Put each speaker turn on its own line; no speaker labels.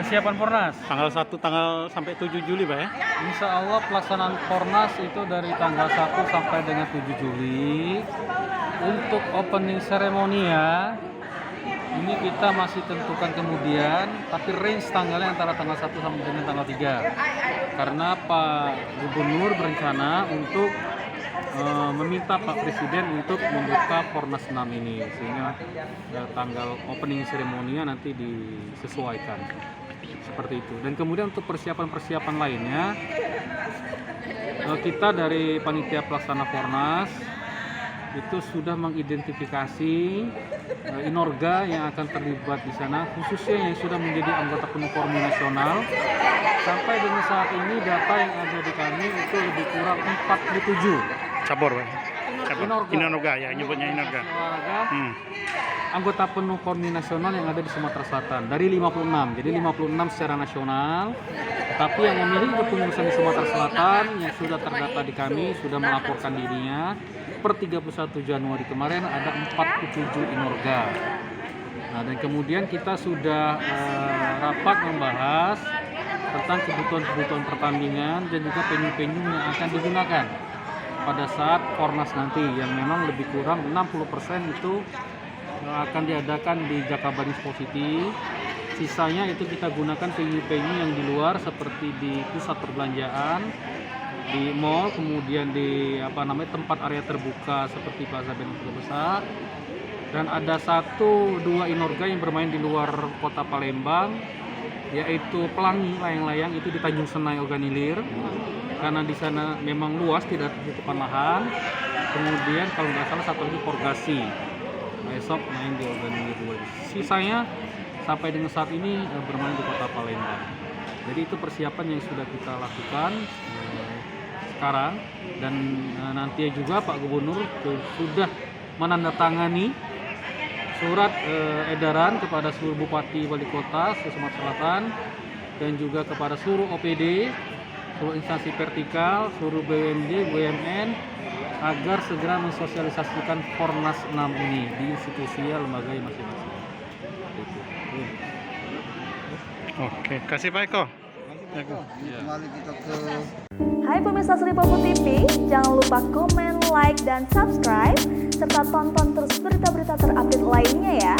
persiapan Fornas.
Tanggal 1 sampai 7 Juli, Pak ya?
Insya Allah pelaksanaan Fornas itu dari tanggal 1 sampai dengan 7 Juli. Untuk opening ceremony ya, ini kita masih tentukan kemudian, tapi range tanggalnya antara tanggal 1 sampai dengan tanggal 3. Karena Pak Gubernur berencana untuk meminta Pak Presiden untuk membuka Fornas 6 ini, sehingga tanggal opening ceremony-nya nanti disesuaikan seperti itu. Dan kemudian untuk persiapan-persiapan lainnya, kita dari panitia pelaksana Fornas itu sudah mengidentifikasi inorga yang akan terlibat di sana, khususnya yang sudah menjadi anggota penuh Kormi nasional. Sampai dengan saat ini data yang ada di kami itu lebih kurang 47
Cabur, Pak. Inorga ya,
Ini
nyebutnya Inorga.
Anggota penuh Kormi nasional yang ada di Sumatera Selatan dari 56. Jadi 56 secara nasional. Tapi yang memiliki kepengurusan di Sumatera Selatan yang sudah terdata di kami sudah melaporkan dirinya per 31 Januari kemarin ada 47 inorga. Nah, dan kemudian kita sudah rapat membahas tentang kebutuhan-kebutuhan pertandingan dan juga venue-venue yang akan digunakan pada saat Fornas nanti, yang memang lebih kurang 60% itu akan diadakan di Jakabaring Sport City. Sisanya itu kita gunakan venue-venue yang di luar seperti di pusat perbelanjaan, di mall, kemudian di tempat area terbuka seperti Plaza Benteng Besar. Dan ada 1-2 inorga yang bermain di luar kota Palembang, yaitu pelangi layang-layang itu di Tanjung Senai Oganilir, karena di sana memang luas, tidak tutupan lahan. Kemudian kalau nggak salah satu lagi Porgasi, besok main di Oganilir 2. Sisanya sampai dengan saat ini bermain di kota Palembang. Jadi itu persiapan yang sudah kita lakukan sekarang, dan nanti juga Pak Gubernur sudah menandatangani surat edaran kepada seluruh bupati wali kota Sumatera Selatan dan juga kepada seluruh OPD, seluruh instansi vertikal, seluruh BUMD, BUMN agar segera mensosialisasikan Fornas 6 ini di institusi lembaga masing-masing.
Oke, kasih Pak Eko.
Kembali kita ke
Hai pemirsa Sri Popo TV, jangan lupa komen, like, dan subscribe, serta tonton terus berita-berita terupdate lainnya ya.